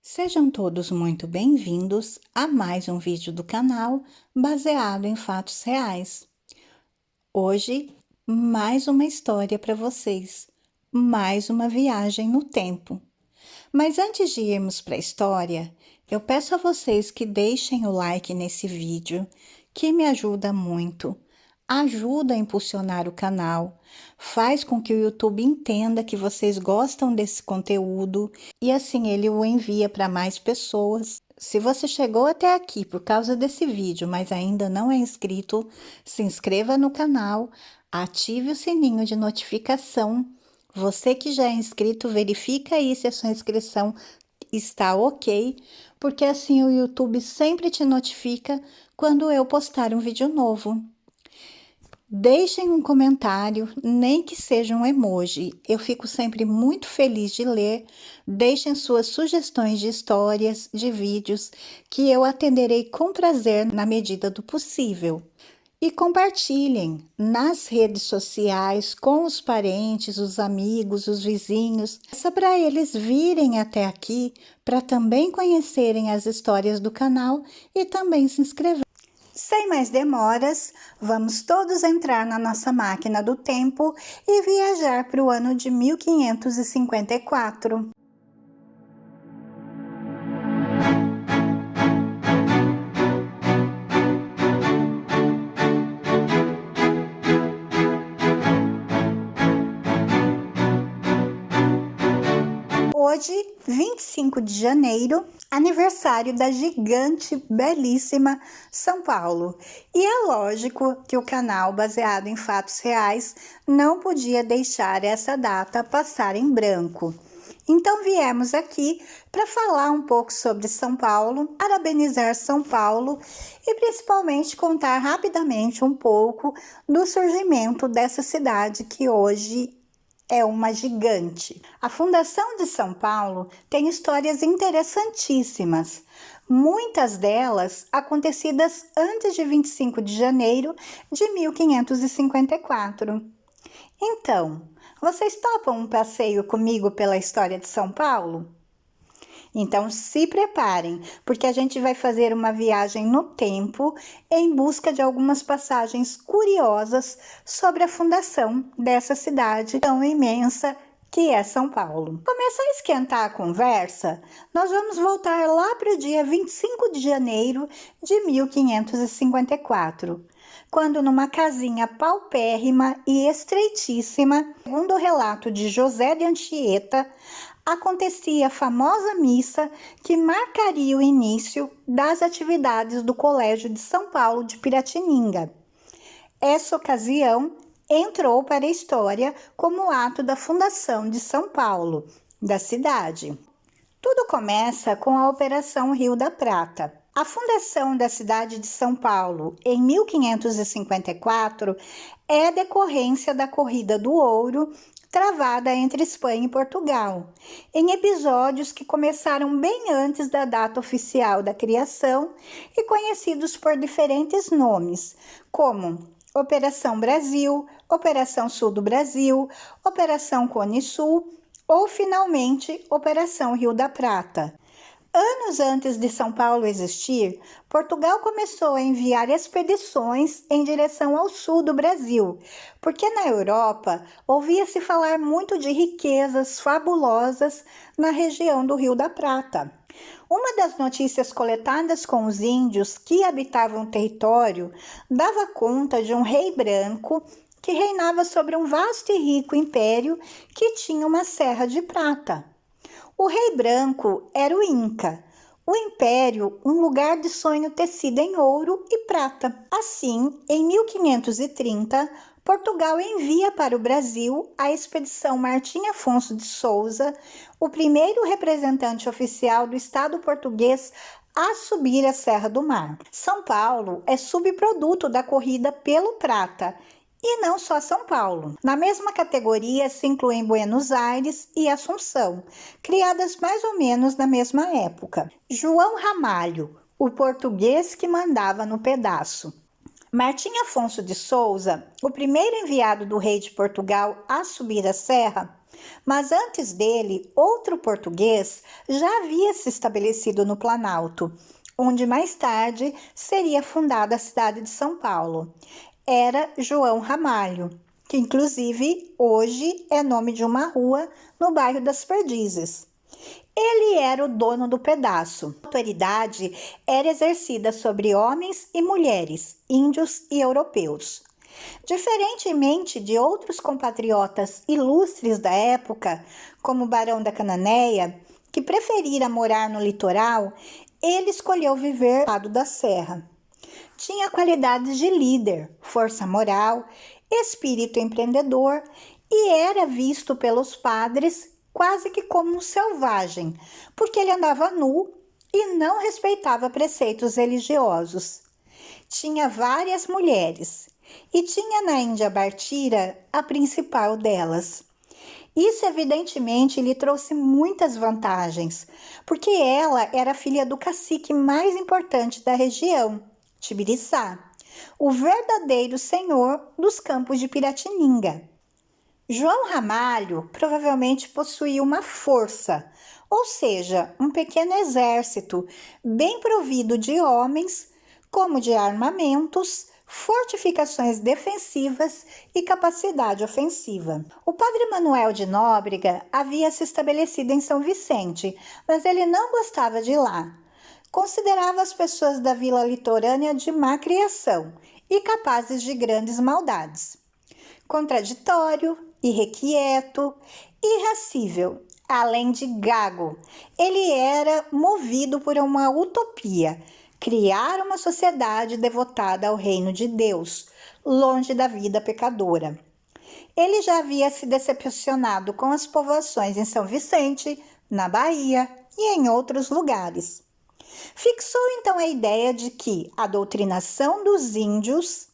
Sejam todos muito bem-vindos a mais um vídeo do canal baseado em fatos reais. Hoje, mais uma história para vocês, mais uma viagem no tempo. Mas antes de irmos para a história, eu peço a vocês que deixem o like nesse vídeo, que me ajuda muito. Ajuda a impulsionar o canal, faz com que o YouTube entenda que vocês gostam desse conteúdo e assim ele o envia para mais pessoas. Se você chegou até aqui por causa desse vídeo, mas ainda não é inscrito, se inscreva no canal, ative o sininho de notificação. Você que já é inscrito, verifica aí se a sua inscrição está ok, porque assim o YouTube sempre te notifica quando eu postar um vídeo novo. Deixem um comentário, nem que seja um emoji. Eu fico sempre muito feliz de ler. Deixem suas sugestões de histórias, de vídeos, que eu atenderei com prazer na medida do possível. E compartilhem nas redes sociais com os parentes, os amigos, os vizinhos, para eles virem até aqui, para também conhecerem as histórias do canal e também se inscrever. Sem mais demoras, vamos todos entrar na nossa máquina do tempo e viajar para o ano de 1554. Hoje, 25 de janeiro, aniversário da gigante, belíssima São Paulo. E é lógico que o canal baseado em fatos reais não podia deixar essa data passar em branco. Então viemos aqui para falar um pouco sobre São Paulo, parabenizar São Paulo e principalmente contar rapidamente um pouco do surgimento dessa cidade que hoje é uma gigante. A fundação de São Paulo tem histórias interessantíssimas, muitas delas acontecidas antes de 25 de janeiro de 1554. Então, vocês topam um passeio comigo pela história de São Paulo? Então se preparem, porque a gente vai fazer uma viagem no tempo em busca de algumas passagens curiosas sobre a fundação dessa cidade tão imensa que é São Paulo. Começar a esquentar a conversa, nós vamos voltar lá para o dia 25 de janeiro de 1554. Quando numa casinha paupérrima e estreitíssima, segundo o relato de José de Anchieta, acontecia a famosa missa que marcaria o início das atividades do Colégio de São Paulo de Piratininga. Essa ocasião entrou para a história como o ato da fundação de São Paulo, da cidade. Tudo começa com a Operação Rio da Prata. A fundação da cidade de São Paulo em 1554 é decorrência da Corrida do Ouro, travada entre Espanha e Portugal, em episódios que começaram bem antes da data oficial da criação e conhecidos por diferentes nomes, como Operação Brasil, Operação Sul do Brasil, Operação Cone Sul ou, finalmente, Operação Rio da Prata. Anos antes de São Paulo existir, Portugal começou a enviar expedições em direção ao sul do Brasil, porque na Europa ouvia-se falar muito de riquezas fabulosas na região do Rio da Prata. Uma das notícias coletadas com os índios que habitavam o território dava conta de um rei branco que reinava sobre um vasto e rico império que tinha uma serra de prata. O rei branco era o Inca, o império um lugar de sonho tecido em ouro e prata. Assim, em 1530, Portugal envia para o Brasil a expedição Martim Afonso de Souza, o primeiro representante oficial do Estado português a subir a Serra do Mar. São Paulo é subproduto da corrida pelo prata, e não só São Paulo. Na mesma categoria se incluem Buenos Aires e Assunção, criadas mais ou menos na mesma época. João Ramalho, o português que mandava no pedaço. Martim Afonso de Souza, o primeiro enviado do rei de Portugal a subir a serra, Mas antes dele, outro português já havia se estabelecido no Planalto, onde mais tarde seria fundada a cidade de São Paulo. Era João Ramalho, que inclusive hoje é nome de uma rua no bairro das Perdizes. Ele era o dono do pedaço. A autoridade era exercida sobre homens e mulheres, índios e europeus. Diferentemente de outros compatriotas ilustres da época, como o Barão da Cananéia, que preferira morar no litoral, ele escolheu viver ao lado da serra. Tinha qualidades de líder, força moral, espírito empreendedor e era visto pelos padres quase que como um selvagem, porque ele andava nu e não respeitava preceitos religiosos. Tinha várias mulheres e tinha na Índia Bartira a principal delas. Isso evidentemente lhe trouxe muitas vantagens, porque ela era filha do cacique mais importante da região, Tibiriçá, o verdadeiro senhor dos campos de Piratininga. João Ramalho provavelmente possuía uma força, ou seja, um pequeno exército bem provido de homens, como de armamentos, fortificações defensivas e capacidade ofensiva. O padre Manuel de Nóbrega havia se estabelecido em São Vicente, mas ele não gostava de lá. Considerava as pessoas da vila litorânea de má criação e capazes de grandes maldades. Contraditório, irrequieto, irascível, além de gago, ele era movido por uma utopia, criar uma sociedade devotada ao reino de Deus, longe da vida pecadora. Ele já havia se decepcionado com as povoações em São Vicente, na Bahia e em outros lugares. Fixou então a ideia de que a doutrinação dos índios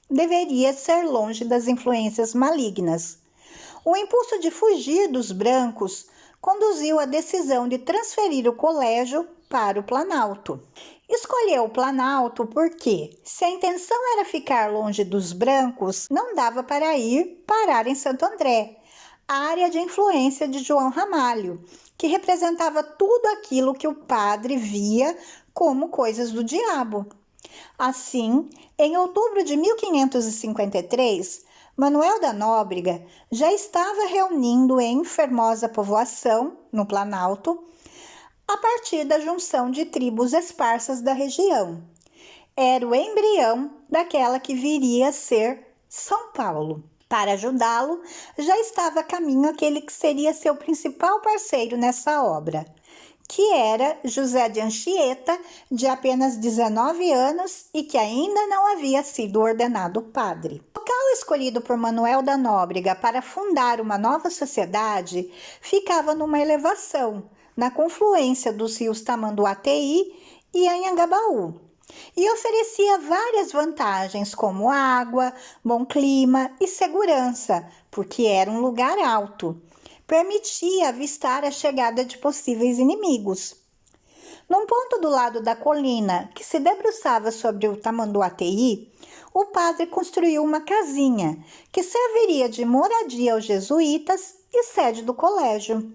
deveria ser longe das influências malignas. O impulso de fugir dos brancos conduziu à decisão de transferir o colégio para o Planalto. Escolheu o Planalto porque, se a intenção era ficar longe dos brancos, não dava para ir parar em Santo André, área de influência de João Ramalho, que representava tudo aquilo que o padre via como coisas do diabo. Assim, em outubro de 1553, Manuel da Nóbrega já estava reunindo em Formosa Povoação, no Planalto, a partir da junção de tribos esparsas da região. Era o embrião daquela que viria a ser São Paulo. Para ajudá-lo, já estava a caminho aquele que seria seu principal parceiro nessa obra, que era José de Anchieta, de apenas 19 anos e que ainda não havia sido ordenado padre. O local escolhido por Manuel da Nóbrega para fundar uma nova sociedade ficava numa elevação, na confluência dos rios Tamanduateí e Anhangabaú, e oferecia várias vantagens como água, bom clima e segurança, porque era um lugar alto. Permitia avistar a chegada de possíveis inimigos. Num ponto do lado da colina, que se debruçava sobre o Tamanduateí, o padre construiu uma casinha, que serviria de moradia aos jesuítas e sede do colégio.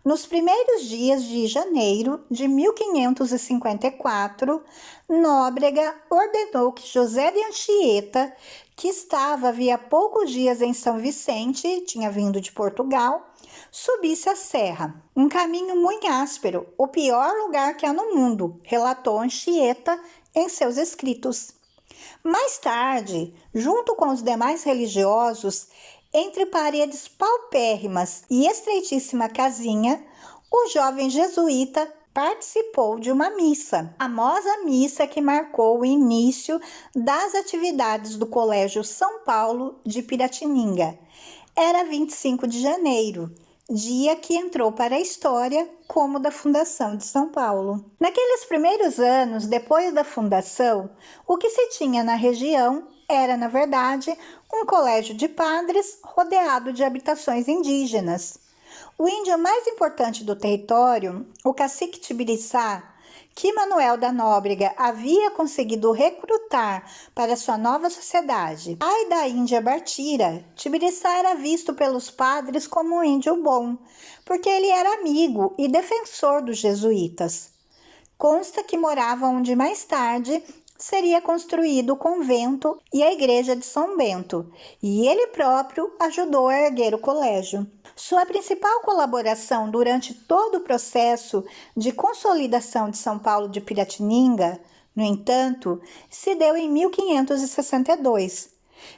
Nos primeiros dias de janeiro de 1554, Nóbrega ordenou que José de Anchieta, que estava havia poucos dias em São Vicente, tinha vindo de Portugal, subisse a serra. Um caminho muito áspero, o pior lugar que há no mundo, relatou Anchieta em seus escritos. Mais tarde, junto com os demais religiosos, entre paredes paupérrimas e estreitíssima casinha, o jovem jesuíta participou de uma missa, a famosa missa que marcou o início das atividades do Colégio São Paulo de Piratininga. Era 25 de janeiro, dia que entrou para a história como da fundação de São Paulo. Naqueles primeiros anos, depois da fundação, o que se tinha na região era, na verdade, um colégio de padres rodeado de habitações indígenas. O índio mais importante do território, o cacique Tibiriçá, que Manuel da Nóbrega havia conseguido recrutar para sua nova sociedade, pai da Índia Bartira, Tibiriçá era visto pelos padres como um índio bom, porque ele era amigo e defensor dos jesuítas. Consta que morava onde mais tarde seria construído o convento e a igreja de São Bento, e ele próprio ajudou a erguer o colégio. Sua principal colaboração durante todo o processo de consolidação de São Paulo de Piratininga, no entanto, se deu em 1562.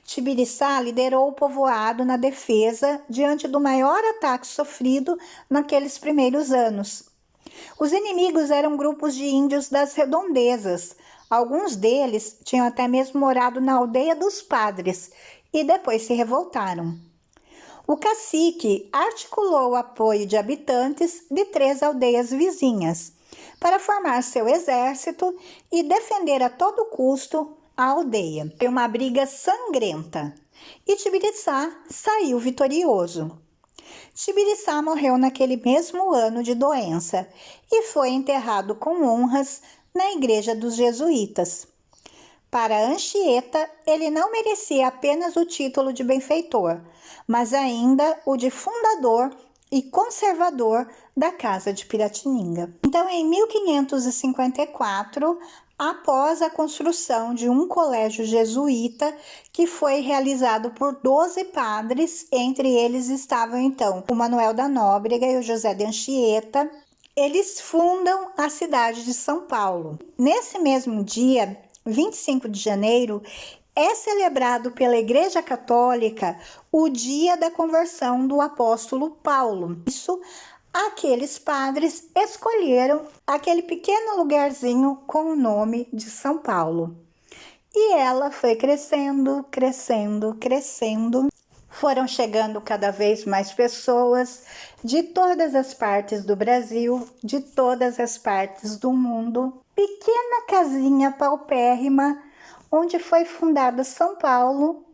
Tibiriçá liderou o povoado na defesa diante do maior ataque sofrido naqueles primeiros anos. Os inimigos eram grupos de índios das redondezas. Alguns deles tinham até mesmo morado na aldeia dos padres e depois se revoltaram. O cacique articulou o apoio de habitantes de 3 aldeias vizinhas para formar seu exército e defender a todo custo a aldeia. Foi uma briga sangrenta e Tibiriçá saiu vitorioso. Tibiriçá morreu naquele mesmo ano de doença e foi enterrado com honras na igreja dos jesuítas. Para Anchieta, ele não merecia apenas o título de benfeitor, mas ainda o de fundador e conservador da Casa de Piratininga. Então, em 1554, após a construção de um colégio jesuíta que foi realizado por 12 padres, entre eles estavam então o Manuel da Nóbrega e o José de Anchieta, eles fundam a cidade de São Paulo. Nesse mesmo dia, 25 de janeiro, é celebrado pela Igreja Católica o dia da conversão do apóstolo Paulo. Isso, aqueles padres escolheram aquele pequeno lugarzinho com o nome de São Paulo. E ela foi crescendo, crescendo, crescendo. Foram chegando cada vez mais pessoas de todas as partes do Brasil, de todas as partes do mundo. Pequena casinha paupérrima, onde foi fundada São Paulo,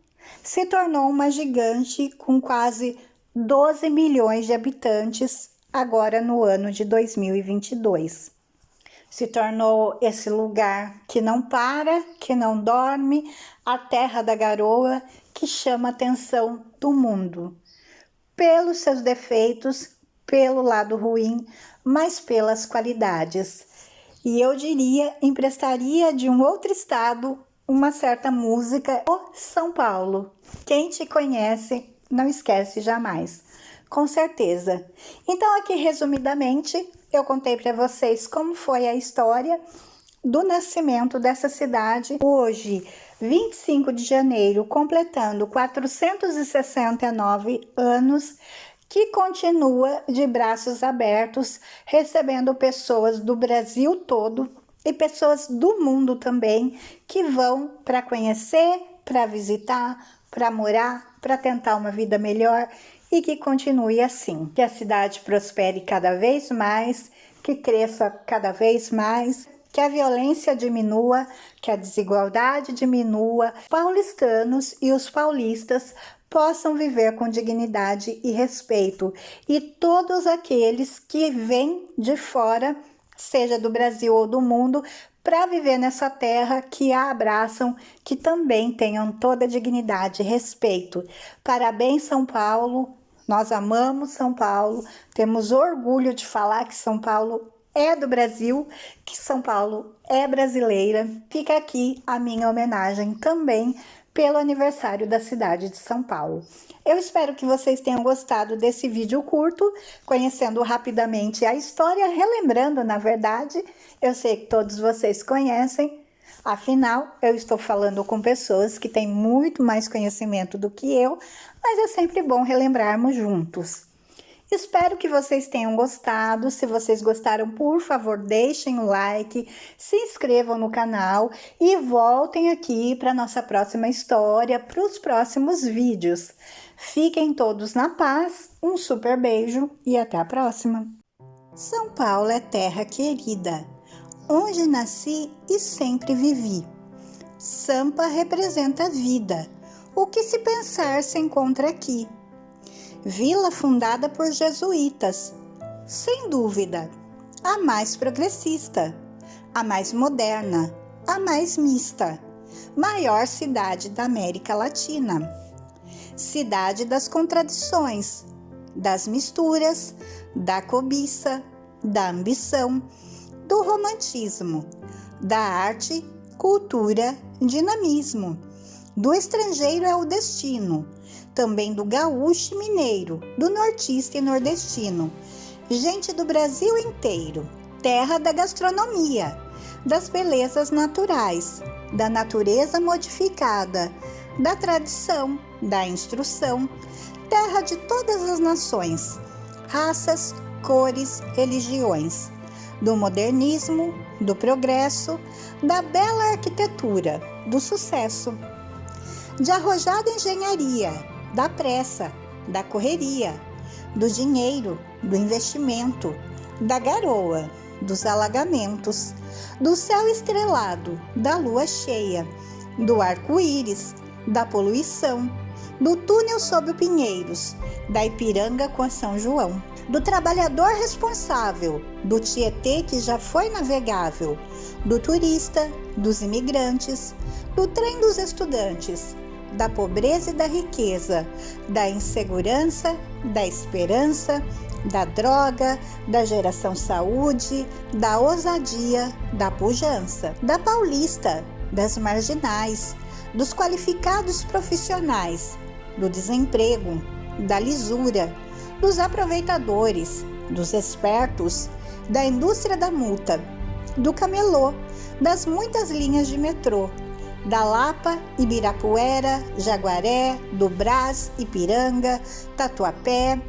se tornou uma gigante com quase 12 milhões de habitantes, agora no ano de 2022. Se tornou esse lugar que não para, que não dorme, a terra da garoa, que chama a atenção do mundo. Pelos seus defeitos, pelo lado ruim, mas pelas qualidades. E eu diria, emprestaria de um outro estado uma certa música, o São Paulo. Quem te conhece, não esquece jamais. Com certeza. Então, aqui resumidamente, eu contei para vocês como foi a história do nascimento dessa cidade. Hoje, 25 de janeiro, completando 469 anos, que continua de braços abertos, recebendo pessoas do Brasil todo e pessoas do mundo também, que vão para conhecer, para visitar, para morar, para tentar uma vida melhor e que continue assim. Que a cidade prospere cada vez mais, que cresça cada vez mais, que a violência diminua, que a desigualdade diminua, paulistanos e os paulistas possam viver com dignidade e respeito, e todos aqueles que vêm de fora, seja do Brasil ou do mundo, para viver nessa terra, que a abraçam, que também tenham toda a dignidade e respeito. Parabéns, São Paulo, nós amamos São Paulo, temos orgulho de falar que São Paulo é do Brasil, que São Paulo é brasileira. Fica aqui a minha homenagem também pelo aniversário da cidade de São Paulo. Eu espero que vocês tenham gostado desse vídeo curto, conhecendo rapidamente a história, relembrando, na verdade, eu sei que todos vocês conhecem, afinal, eu estou falando com pessoas que têm muito mais conhecimento do que eu, mas é sempre bom relembrarmos juntos. Espero que vocês tenham gostado. Se vocês gostaram, por favor, deixem o like, se inscrevam no canal e voltem aqui para nossa próxima história, para os próximos vídeos. Fiquem todos na paz, um super beijo e até a próxima. São Paulo é terra querida, onde nasci e sempre vivi. Sampa representa a vida, o que se pensar se encontra aqui. Vila fundada por jesuítas, sem dúvida, a mais progressista. a mais moderna, a mais mista, maior cidade da América Latina. Cidade das contradições, das misturas, da cobiça, da ambição, do romantismo, da arte, cultura, dinamismo. Do estrangeiro é o destino, também do gaúcho e mineiro, do nortista e nordestino. Gente do Brasil inteiro, terra da gastronomia, das belezas naturais, da natureza modificada, da tradição, da instrução, terra de todas as nações, raças, cores, religiões, do modernismo, do progresso, da bela arquitetura, do sucesso, de arrojada engenharia, da pressa, da correria, do dinheiro, do investimento, da garoa, dos alagamentos, do céu estrelado, da lua cheia, do arco-íris, da poluição, do túnel sob o Pinheiros, da Ipiranga com a São João, do trabalhador responsável, do Tietê que já foi navegável, do turista, dos imigrantes, do trem dos estudantes, da pobreza e da riqueza, da insegurança, da esperança, da droga, da geração saúde, da ousadia, da pujança, da paulista, das marginais, dos qualificados profissionais, do desemprego, da lisura, dos aproveitadores, dos espertos, da indústria da multa, do camelô, das muitas linhas de metrô, da Lapa, Ibirapuera, Jaguaré, do Brás, Ipiranga, Tatuapé,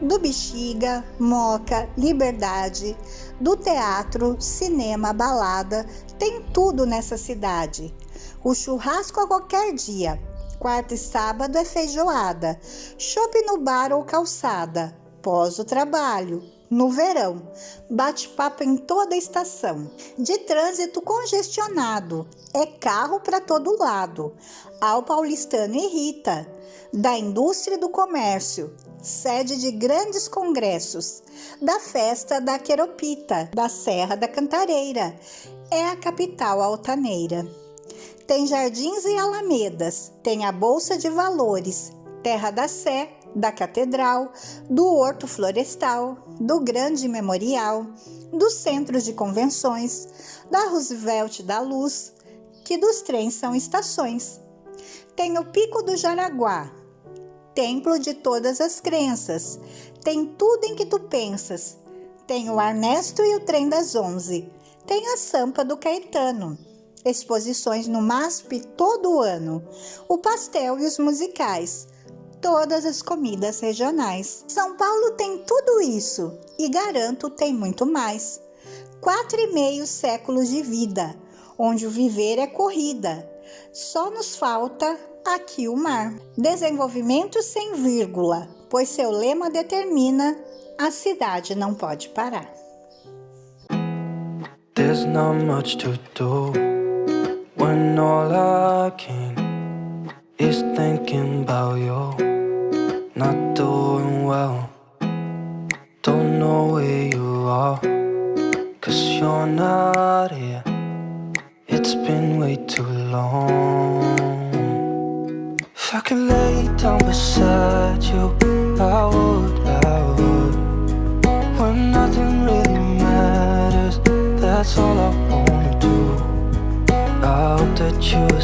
do Bexiga, Moca, Liberdade, do teatro, cinema, balada, tem tudo nessa cidade. O churrasco a qualquer dia, quarta e sábado é feijoada, chopp no bar ou calçada, pós o trabalho, no verão, bate-papo em toda a estação, de trânsito congestionado, é carro para todo lado, ao paulistano irrita, da indústria e do comércio, sede de grandes congressos, da festa da Queropita, da Serra da Cantareira, é a capital altaneira. Tem jardins e alamedas, tem a Bolsa de Valores, terra da Sé, da Catedral, do Horto Florestal, do Grande Memorial, dos centros de convenções, da Roosevelt da Luz, que dos trens são estações. Tem o Pico do Jaraguá, templo de todas as crenças, tem tudo em que tu pensas. Tem o Ernesto e o Trem das 11, tem a Sampa do Caetano, exposições no MASP todo ano, o pastel e os musicais, todas as comidas regionais. São Paulo tem tudo isso e garanto tem muito mais. 4,5 séculos de vida, onde o viver é corrida. Só nos falta aqui o mar. Desenvolvimento sem vírgula, pois seu lema determina: a cidade não pode parar. There's not much to do when all I can is thinking about you. Not doing well, don't know where you are, 'cause you're not here. It's been way too long. If I could lay down beside you, I would. When nothing really matters, that's all I wanna do. I hope that you